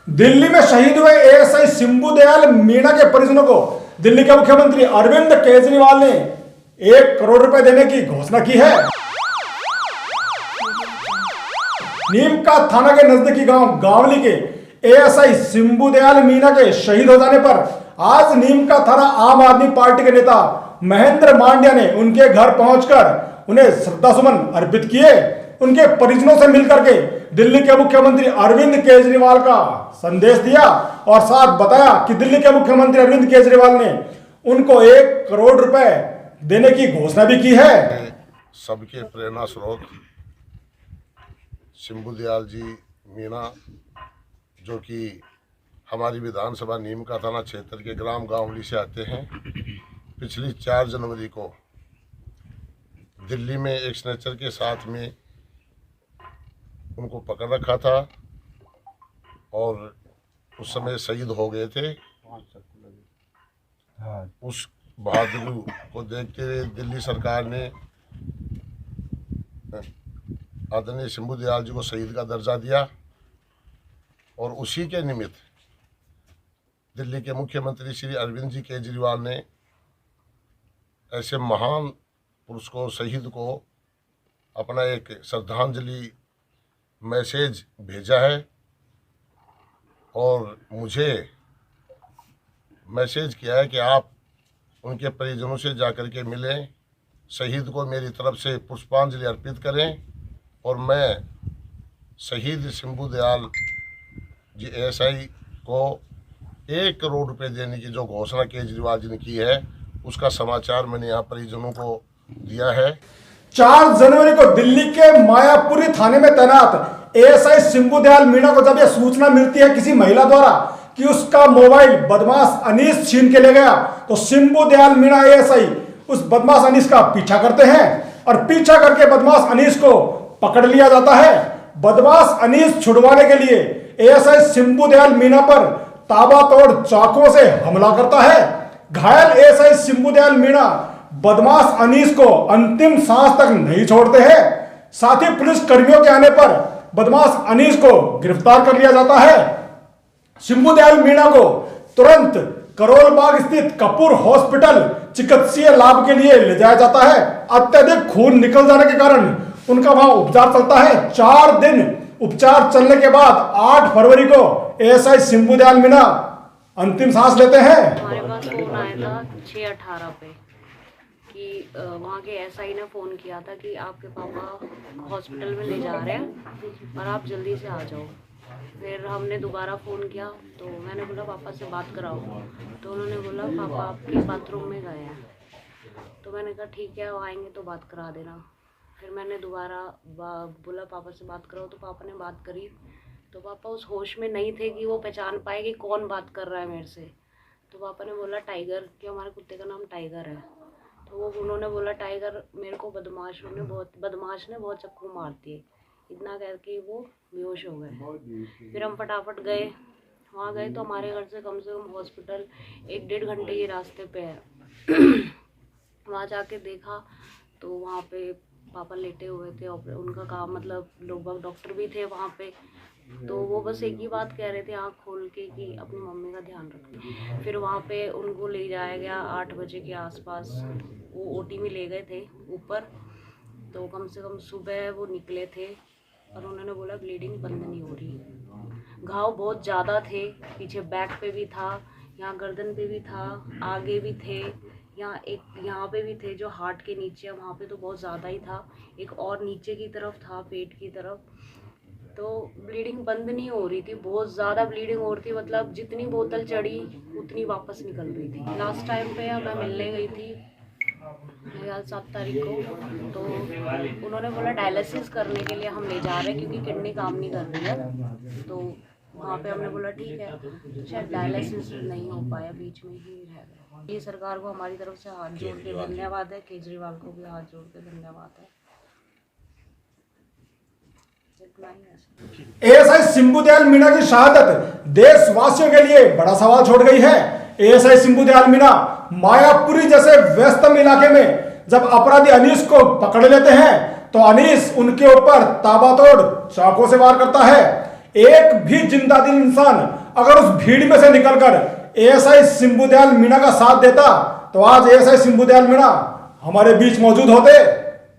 दिल्ली में शहीद हुए एएसआई शिंबू दयाल मीणा के परिजनों को दिल्ली के मुख्यमंत्री अरविंद केजरीवाल ने 1 करोड़ रुपए देने की घोषणा की है। नीमका थाना के नजदीकी गांव गावली के एएसआई शिंबू दयाल मीणा के शहीद हो जाने पर आज नीमका थाना आम आदमी पार्टी के नेता महेंद्र मांड्या ने उनके घर पहुंचकर उन्हें श्रद्धासुमन अर्पित किए। उनके परिजनों से मिलकर के दिल्ली के मुख्यमंत्री अरविंद केजरीवाल का संदेश दिया और साथ बताया कि दिल्ली के मुख्यमंत्री अरविंद केजरीवाल ने उनको 1 करोड़ रुपए देने की घोषणा भी की है। सबके प्रेरणा स्रोत शिंबू दयाल जी मीणा, जो कि हमारी विधानसभा नीमका थाना क्षेत्र के ग्राम गावली से आते हैं, पिछली 4 जनवरी को दिल्ली में एक स्नेचर के साथ में उनको पकड़ रखा था और उस समय शहीद हो गए थे। उस बहादुरी को देखते हुए दिल्ली सरकार ने आदरणीय शिंबू दयाल जी को शहीद का दर्जा दिया और उसी के निमित्त दिल्ली के मुख्यमंत्री श्री अरविंद जी केजरीवाल ने ऐसे महान पुरुष को, शहीद को अपना एक श्रद्धांजलि मैसेज भेजा है और मुझे मैसेज किया है कि आप उनके परिजनों से जाकर के मिलें, शहीद को मेरी तरफ से पुष्पांजलि अर्पित करें और मैं शहीद शिंबू दयाल जी एएसआई को 1 करोड़ रुपए देने की जो घोषणा केजरीवाल जी ने की है, उसका समाचार मैंने यहाँ परिजनों को दिया है। 4 जनवरी को दिल्ली के मायापुरी थाने में तैनात एएसआई शिंबू दयाल मीणा को जब यह सूचना मिलती है किसी महिला द्वारा कि उसका मोबाइल बदमाश अनीस छीन के ले गया, तो शिंबू दयाल मीणा एएसआई उस बदमाश अनीस का पीछा करते हैं और पीछा करके बदमाश अनीस को पकड़ लिया जाता है। बदमाश अनीस छुड़वाने के लिए एएसआई शिंबू दयाल मीणा पर ताबड़तोड़ चाकुओं से हमला करता है। घायल एएसआई शिंबू दयाल मीणा बदमाश अनीस को अंतिम सांस तक नहीं छोड़ते हैं। साथ ही पुलिस कर्मियों के आने पर बदमाश अनीस को गिरफ्तार कर लिया जाता है। शिंबू दयाल मीणा को तुरंत करोल बाग स्थित कपूर हॉस्पिटल चिकित्सीय लाभ के लिए ले जाया जाता है। अत्यधिक खून निकल जाने के कारण उनका वहां उपचार चलता है। 4 दिन उपचार चलने के बाद 8 फरवरी को एएसआई शिंबू दयाल मीणा अंतिम सांस लेते हैं। हमारे पास फोन आया था 6/18 पे कि वहाँ के एसआई ने फ़ोन किया था कि आपके पापा हॉस्पिटल में ले जा रहे हैं और आप जल्दी से आ जाओ। फिर हमने दोबारा फ़ोन किया तो मैंने बोला पापा से बात कराओ, तो उन्होंने बोला पापा आपके बाथरूम में गए हैं। तो मैंने कहा ठीक है, वो आएंगे तो बात करा देना। फिर मैंने दोबारा बोला पापा से बात कराओ, तो पापा ने बात करी तो पापा उस होश में नहीं थे कि वो पहचान पाए कि कौन बात कर रहा है मेरे से। तो पापा ने बोला टाइगर, कि हमारे कुत्ते का नाम टाइगर है। तो वो उन्होंने बोला टाइगर मेरे को बदमाश ने बहुत चक्कू मार दिए, इतना कह के वो बेहोश हो गए। फिर हम फटाफट गए, वहाँ गए तो हमारे घर से कम हॉस्पिटल 1-1.5 घंटे के रास्ते पे है। वहाँ जाके देखा तो वहाँ पे पापा लेटे हुए थे, उनका काम मतलब लोग डॉक्टर भी थे वहाँ पे। तो वो बस एक ही बात कह रहे थे आँख खोल के कि अपनी मम्मी का ध्यान रखना। फिर वहाँ पे उनको ले जाया गया 8 बजे के आसपास, वो ओटी में ले गए थे ऊपर। तो कम से कम सुबह वो निकले थे और उन्होंने बोला ब्लीडिंग बंद नहीं हो रही। घाव बहुत ज़्यादा थे, पीछे बैक पे भी था, यहाँ गर्दन पे भी था, आगे भी थे, यहाँ पे भी थे जो हार्ट के नीचे है वहाँ पे तो बहुत ज़्यादा ही था, एक और नीचे की तरफ था पेट की तरफ। तो ब्लीडिंग बंद नहीं हो रही थी, बहुत ज़्यादा ब्लीडिंग हो रही थी, मतलब जितनी बोतल चढ़ी उतनी वापस निकल रही थी। लास्ट टाइम पे मैं मिलने गई थी 7 तारीख को, तो उन्होंने बोला डायलिसिस करने के लिए हम ले जा रहे हैं क्योंकि किडनी काम नहीं कर रही है। तो वहाँ पे हमने बोला ठीक है, तो शायद डायलिसिस नहीं हो पाया, बीच में ही रह गया। ये सरकार को हमारी तरफ से हाथ जोड़ के धन्यवाद है, केजरीवाल को भी हाथ जोड़ के धन्यवाद है। एएसआई शिंबू दयाल मीणा की शहादत देशवासियों के लिए बड़ा सवाल छोड़ गई है। एएसआई शिंबू दयाल मीणा मायापुरी जैसे व्यस्तम इलाके में जब अपराधी अनीस को पकड़ लेते हैं तो अनीस उनके ऊपर ताबड़तोड़ चाकू से वार करता है। एक भी जिंदा दिल इंसान अगर उस भीड़ में से निकलकर एएसआई शंभू दयाल मीणा का साथ देता तो आज एएसआई शंभू दयाल मीणा हमारे बीच मौजूद होते।